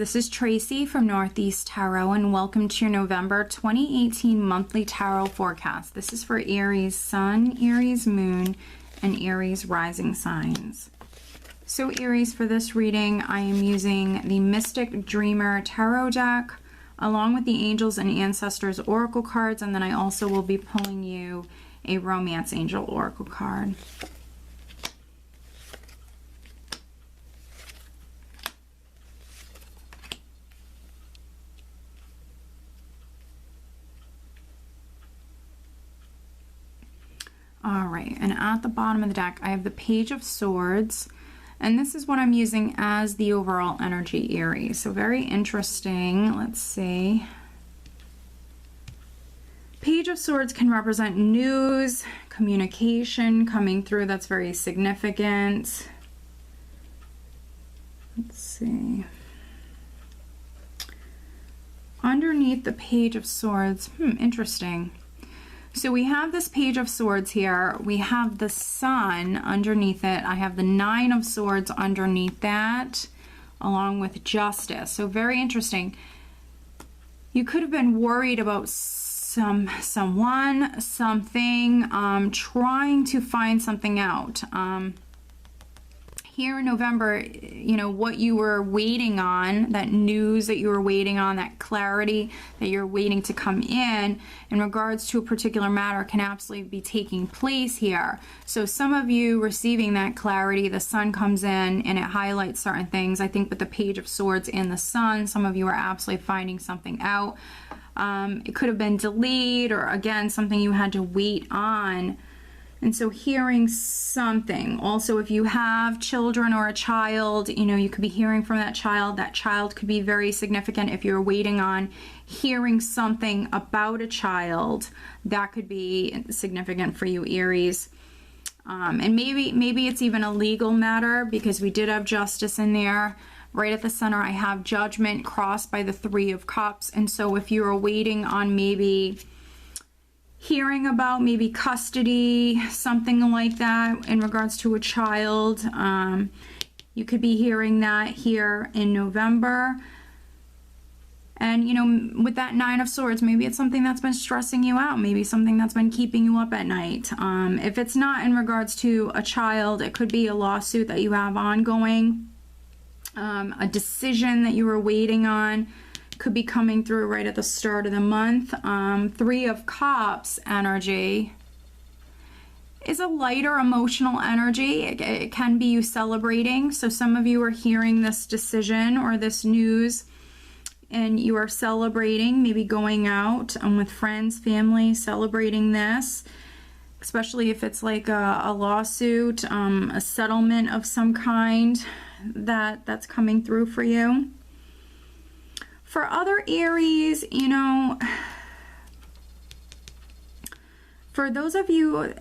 This is Tracy from Northeast Tarot, and welcome to your November 2018 monthly tarot forecast. This is for Aries Sun, Aries Moon, and Aries Rising signs. So Aries, for this reading, I am using the Mystic Dreamer Tarot deck, along with the Angels and Ancestors Oracle cards, and then I also will be pulling you a Romance Angel Oracle card. All right, and at the bottom of the deck, I have the Page of Swords, and this is what I'm using as the overall energy, Aries. So very interesting. Let's see. Page of Swords can represent news, communication coming through. That's very significant. Let's see. Underneath the Page of Swords, interesting. So we have this Page of Swords here. We have the Sun underneath it. I have the Nine of Swords underneath that, along with Justice. So very interesting. You could have been worried about someone, something, trying to find something out. Here in November, you know, what you were waiting on, that news that you were waiting on, that clarity that you're waiting to come in regards to a particular matter can absolutely be taking place here. So some of you receiving that clarity, the Sun comes in and it highlights certain things. I think with the Page of Swords and the Sun, some of you are absolutely finding something out. It could have been delayed, or again, something you had to wait on. And so hearing something. Also, if you have children or a child, you know, you could be hearing from that child. That child could be very significant. If you're waiting on hearing something about a child, that could be significant for you, Aries. And maybe it's even a legal matter, because we did have Justice in there. Right at the center, I have Judgment crossed by the Three of Cups. And so if you're waiting on maybe hearing about maybe custody, something like that in regards to a child, you could be hearing that here in November. And you know, with that Nine of Swords, maybe it's something that's been stressing you out, maybe something that's been keeping you up at night. If it's not in regards to a child, it could be a lawsuit that you have ongoing, a decision that you were waiting on could be coming through right at the start of the month. Three of Cups energy is a lighter emotional energy. It can be you celebrating. So some of you are hearing this decision or this news and you are celebrating, maybe going out with friends, family, celebrating this, especially if it's like a lawsuit, a settlement of some kind that's coming through for you. For other Aries, you know, for those of you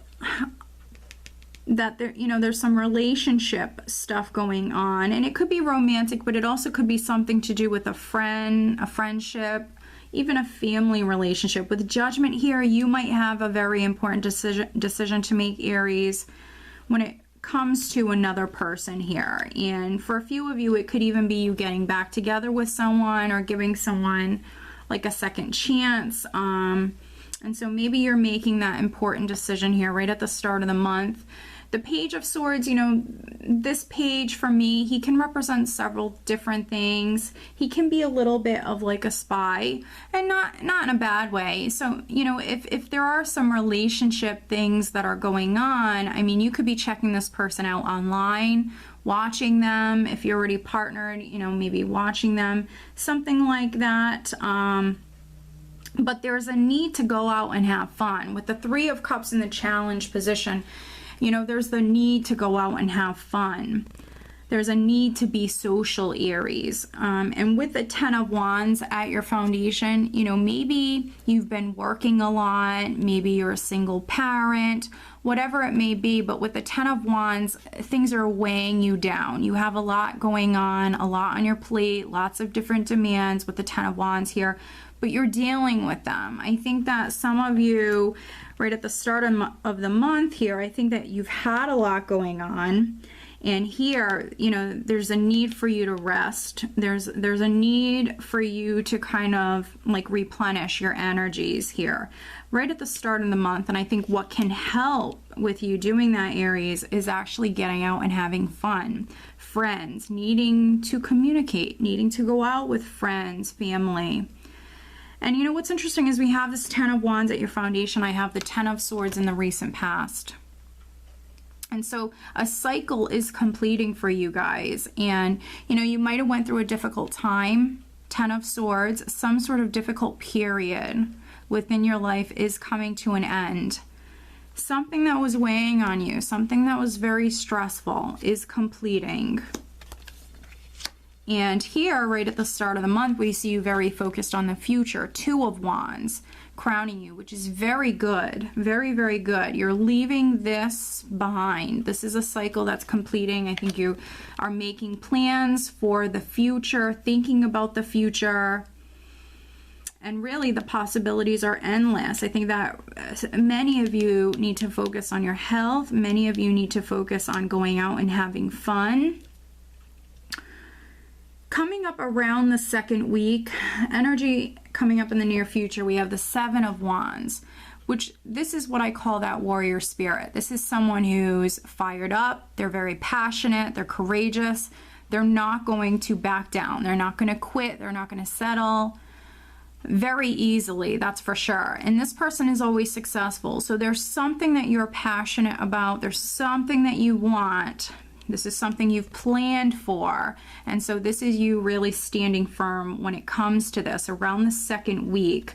that there, you know, there's some relationship stuff going on, and it could be romantic, but it also could be something to do with a friend, a friendship, even a family relationship. With Judgment here, you might have a very important decision to make, Aries, when it comes to another person here. And for a few of you, it could even be you getting back together with someone or giving someone like a second chance. And so maybe you're making that important decision here right at the start of the month. The Page of Swords, you know, this page for me, he can represent several different things. He can be a little bit of like a spy, and not in a bad way. So, you know, if there are some relationship things that are going on, I mean, you could be checking this person out online, watching them. If you're already partnered, you know, maybe watching them, something like that. But there's a need to go out and have fun. With the Three of Cups in the challenge position, you know, there's the need to go out and have fun. There's a need to be social, Aries. And with the Ten of Wands at your foundation, you know, maybe you've been working a lot, maybe you're a single parent, whatever it may be, but with the Ten of Wands, things are weighing you down. You have a lot going on, a lot on your plate, lots of different demands with the Ten of Wands here, but you're dealing with them. I think that some of you, right at the start of the month here, I think that you've had a lot going on, And here, you know, there's a need for you to rest. There's a need for you to kind of like replenish your energies here right at the start of the month. And I think what can help with you doing that, Aries, is actually getting out and having fun. Friends, needing to communicate, needing to go out with friends, family. And you know what's interesting is we have this 10 of Wands at your foundation. I have the 10 of Swords in the recent past. And so a cycle is completing for you guys. And, you know, you might have went through a difficult time, 10 of Swords, some sort of difficult period within your life is coming to an end. Something that was weighing on you, something that was very stressful is completing. And here, right at the start of the month, we see you very focused on the future. 2 of Wands crowning you, which is very good. Very, very good. You're leaving this behind. This is a cycle that's completing. I think you are making plans for the future, thinking about the future. And really, the possibilities are endless. I think that many of you need to focus on your health. Many of you need to focus on going out and having fun. Coming up around the second week, energy coming up in the near future, we have the 7 of Wands, which this is what I call that warrior spirit. This is someone who's fired up, they're very passionate, they're courageous, they're not going to back down, they're not going to quit, they're not going to settle very easily, that's for sure. And this person is always successful. So there's something that you're passionate about, there's something that you want. This is something you've planned for. And so this is you really standing firm when it comes to this around the second week.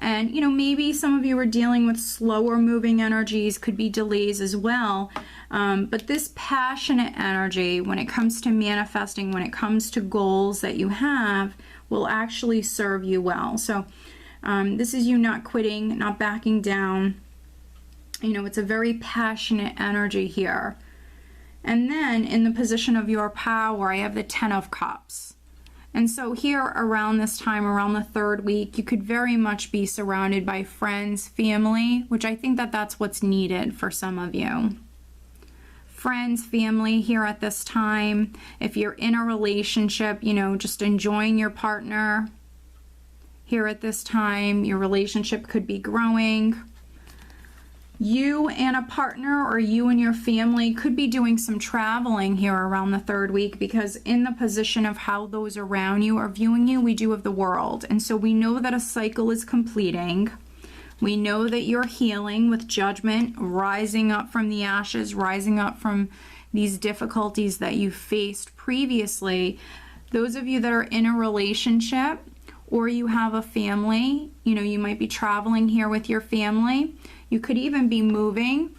And, you know, maybe some of you are dealing with slower moving energies, could be delays as well. But this passionate energy, when it comes to manifesting, when it comes to goals that you have, will actually serve you well. So this is you not quitting, not backing down. You know, it's a very passionate energy here. And then in the position of your power, I have the 10 of Cups. And so here around this time, around the third week, you could very much be surrounded by friends, family, which I think that that's what's needed for some of you. Friends, family here at this time. If you're in a relationship, you know, just enjoying your partner here at this time. Your relationship could be growing. You and a partner or you and your family could be doing some traveling here around the third week, because in the position of how those around you are viewing you, we do have the world. And so we know that a cycle is completing. We know that you're healing with judgment, rising up from the ashes, rising up from these difficulties that you faced previously. Those of you that are in a relationship or you have a family, you know, you might be traveling here with your family. You could even be moving.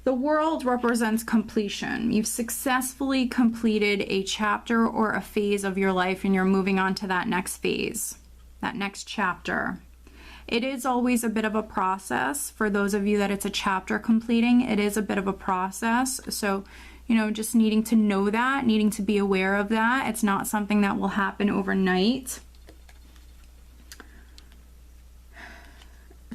The world represents completion. You've successfully completed a chapter or a phase of your life, and you're moving on to that next phase, that next chapter. It is always a bit of a process. For those of you that it's a chapter completing, it is a bit of a process. So, you know, just needing to know that, needing to be aware of that. It's not something that will happen overnight.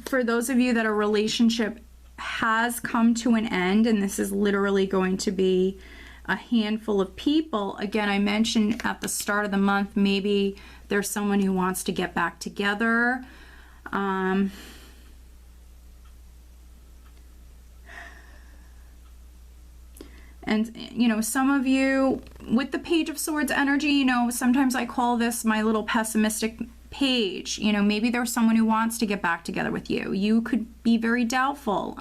For those of you that a relationship has come to an end, and this is literally going to be a handful of people. Again, I mentioned at the start of the month, maybe there's someone who wants to get back together. And, you know, some of you with the Page of Swords energy, you know, sometimes I call this my little pessimistic page. You know, maybe there's someone who wants to get back together with you. You could be very doubtful,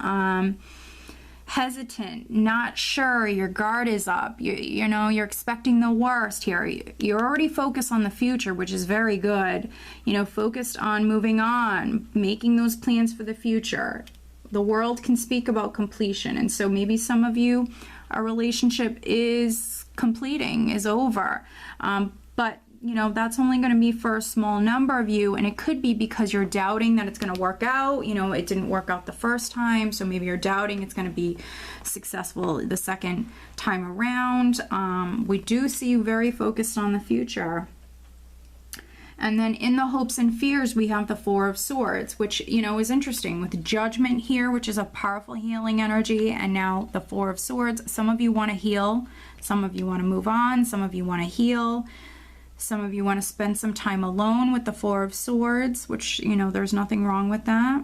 hesitant, not sure, your guard is up, you know, you're expecting the worst here. You're already focused on the future, which is very good. You know, focused on moving on, making those plans for the future. The world can speak about completion, and so maybe some of you, a relationship is completing, is over, but you know, that's only going to be for a small number of you, and it could be because you're doubting that it's going to work out. You know, it didn't work out the first time, so maybe you're doubting it's going to be successful the second time around. We do see you very focused on the future. And then in the hopes and fears, we have the Four of Swords, which, you know, is interesting with Judgment here, which is a powerful healing energy. And now the Four of Swords. Some of you want to heal. Some of you want to move on. Some of you want to heal. Some of you want to spend some time alone with the Four of Swords, which, you know, there's nothing wrong with that.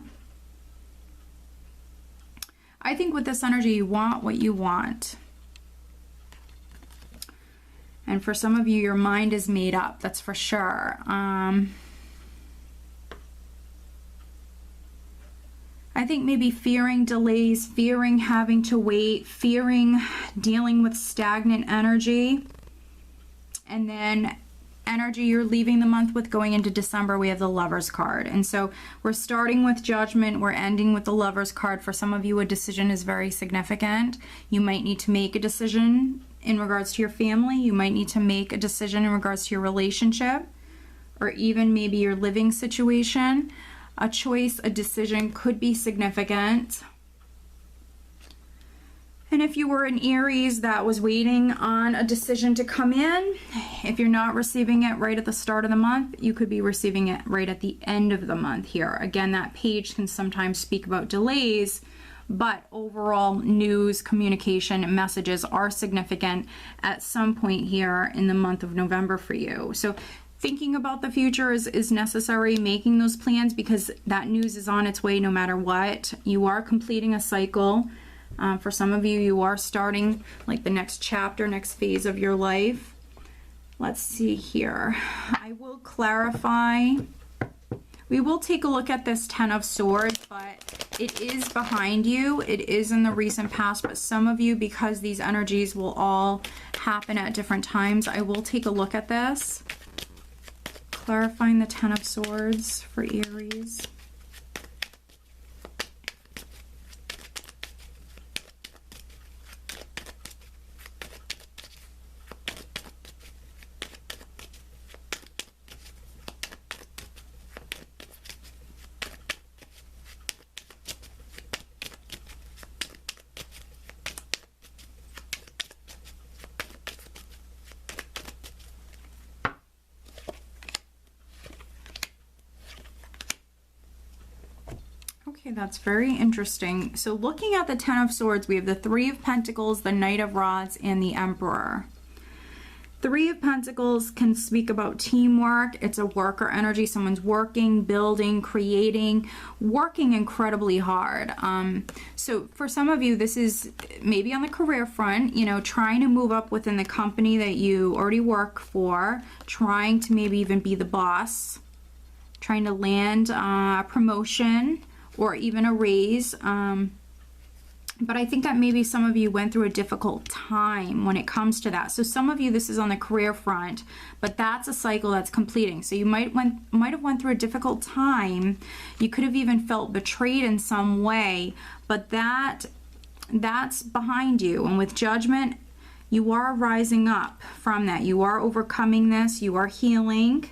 I think with this energy, you want what you want. And for some of you, your mind is made up, that's for sure. I think maybe fearing delays, fearing having to wait, fearing dealing with stagnant energy. And then energy you're leaving the month with going into December, we have the Lover's card. And so we're starting with Judgment, we're ending with the Lover's card. For some of you, a decision is very significant. You might need to make a decision in regards to your family. You might need to make a decision in regards to your relationship, or even maybe your living situation. A choice, a decision could be significant. And if you were an Aries that was waiting on a decision to come in, if you're not receiving it right at the start of the month, you could be receiving it right at the end of the month here. Again, that page can sometimes speak about delays, but overall news, communication, and messages are significant at some point here in the month of November for you. So thinking about the future is necessary, making those plans, because that news is on its way no matter what. You are completing a cycle. For some of you, you are starting like the next chapter, next phase of your life. Let's see here. I will clarify. We will take a look at this Ten of Swords, but it is behind you. It is in the recent past, but some of you, because these energies will all happen at different times, I will take a look at this. Clarifying the Ten of Swords for Aries. Okay, that's very interesting. So looking at the Ten of Swords, we have the Three of Pentacles, the Knight of Rods, and the Emperor. Three of Pentacles can speak about teamwork. It's a worker energy. Someone's working, building, creating, working incredibly hard. So for some of you, this is maybe on the career front, you know, trying to move up within the company that you already work for, trying to maybe even be the boss, trying to land a promotion, or even a raise. But I think that maybe some of you went through a difficult time when it comes to that. So some of you, this is on the career front, but that's a cycle that's completing. So you might have went through a difficult time. You could have even felt betrayed in some way, but that's behind you. And with Judgment, you are rising up from that. You are overcoming this. You are healing.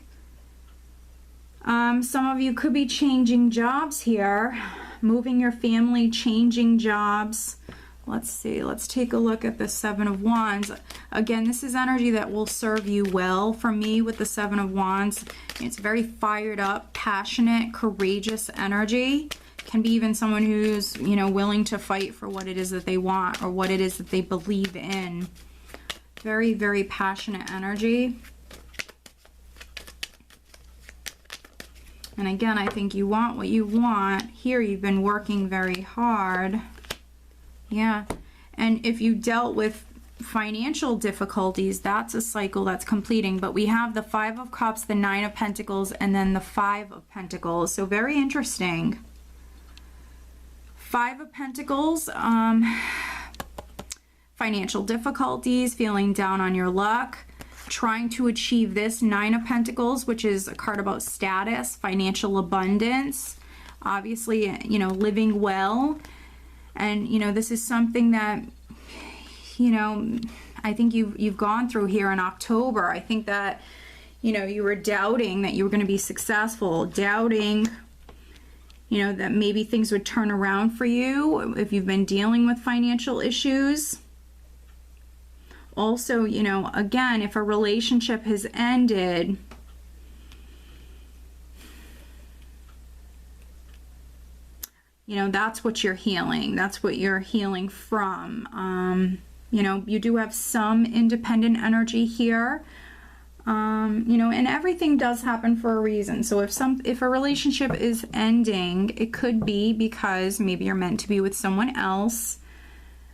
Some of you could be changing jobs here, moving your family, changing jobs. Let's see, let's take a look at the Seven of Wands. Again, this is energy that will serve you well. For me, with the Seven of Wands, it's very fired up, passionate, courageous energy. Can be even someone who's, you know, willing to fight for what it is that they want or what it is that they believe in. Very, very passionate energy. And again, I think you want what you want. Here, you've been working very hard. Yeah. And if you dealt with financial difficulties, that's a cycle that's completing. But we have the Five of Cups, the Nine of Pentacles, and then the Five of Pentacles. So very interesting. Five of Pentacles, financial difficulties, feeling down on your luck, trying to achieve this Nine of Pentacles, which is a card about status, financial abundance, obviously, you know, living well. And, you know, this is something that, you know, I think you've gone through here in October. I think that, you know, you were doubting that you were going to be successful, doubting, you know, that maybe things would turn around for you if you've been dealing with financial issues. Also, you know, again, if a relationship has ended, You know, that's what you're healing. That's what you're healing from. You know, you do have some independent energy here. You know, and everything does happen for a reason. So if a relationship is ending, it could be because maybe you're meant to be with someone else.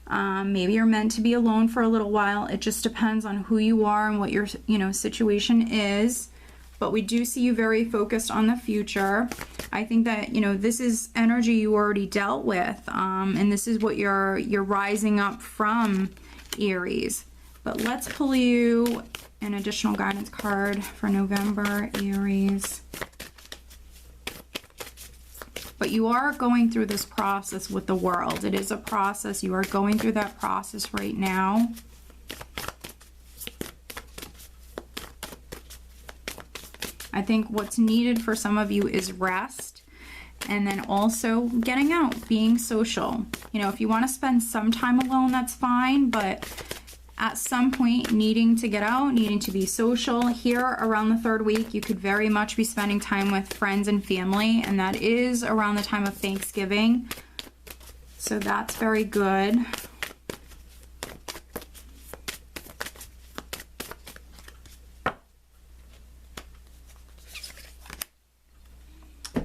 Maybe you're meant to be alone for a little while. It just depends on who you are and what your, you know, situation is. But we do see you very focused on the future. I think that, you know, this is energy you already dealt with, and this is what you're rising up from, Aries. But let's pull you an additional guidance card for November, Aries. But you are going through this process with the world. It is a process. You are going through that process right now. I think what's needed for some of you is rest, and then also getting out, being social. You know, if you want to spend some time alone, that's fine, but at some point, needing to get out, needing to be social. Here around the third week, you could very much be spending time with friends and family, and that is around the time of Thanksgiving. So that's very good.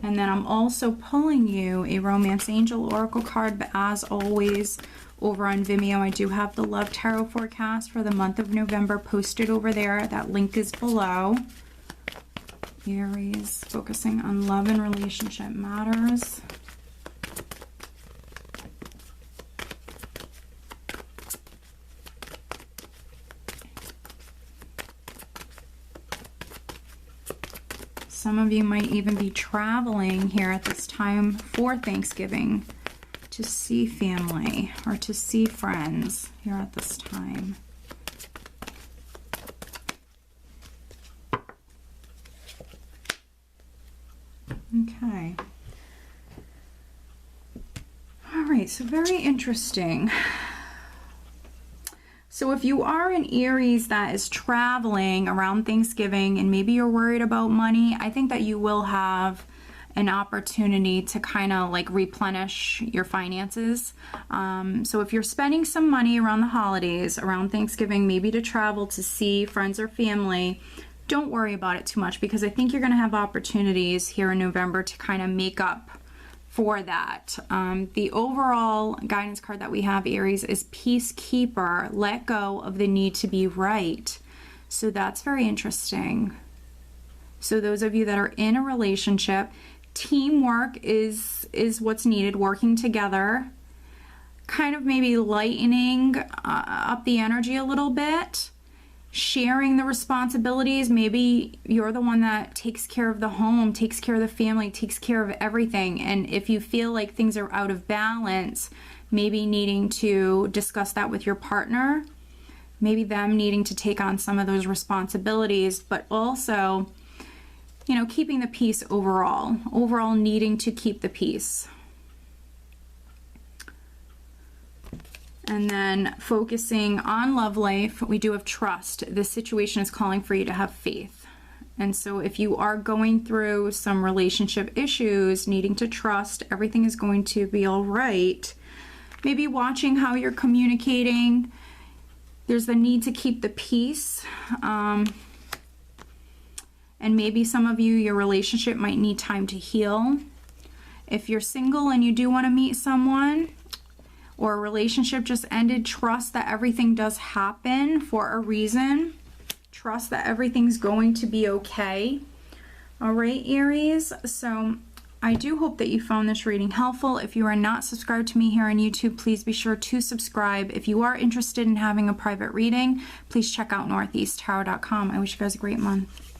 And then I'm also pulling you a Romance Angel Oracle card, but as always, over on Vimeo, I do have the Love Tarot forecast for the month of November posted over there. That link is below. Aries, focusing on love and relationship matters. Some of you might even be traveling here at this time for Thanksgiving to see family or to see friends here at this time. Okay. All right, so very interesting. So if you are an Aries that is traveling around Thanksgiving and maybe you're worried about money, I think that you will have an opportunity to kind of like replenish your finances. So if you're spending some money around the holidays, around Thanksgiving, maybe to travel to see friends or family, don't worry about it too much, because I think you're going to have opportunities here in November to kind of make up for that. The overall guidance card that we have, Aries, is Peacekeeper. Let go of the need to be right. So that's very interesting. So those of you that are in a relationship, teamwork is what's needed, working together, kind of maybe lightening up the energy a little bit, sharing the responsibilities. Maybe you're the one that takes care of the home, takes care of the family, takes care of everything. And if you feel like things are out of balance, maybe needing to discuss that with your partner, maybe them needing to take on some of those responsibilities, but also, you know, keeping the peace overall needing to keep the peace. And then focusing on love life, we do have trust. This situation is calling for you to have faith. And so if you are going through some relationship issues, needing to trust, everything is going to be all right. Maybe watching how you're communicating. There's the need to keep the peace. And maybe some of you, your relationship might need time to heal. If you're single and you do want to meet someone, or a relationship just ended, trust that everything does happen for a reason. Trust that everything's going to be okay. All right, Aries. So I do hope that you found this reading helpful. If you are not subscribed to me here on YouTube, please be sure to subscribe. If you are interested in having a private reading, please check out northeasttarot.com. I wish you guys a great month.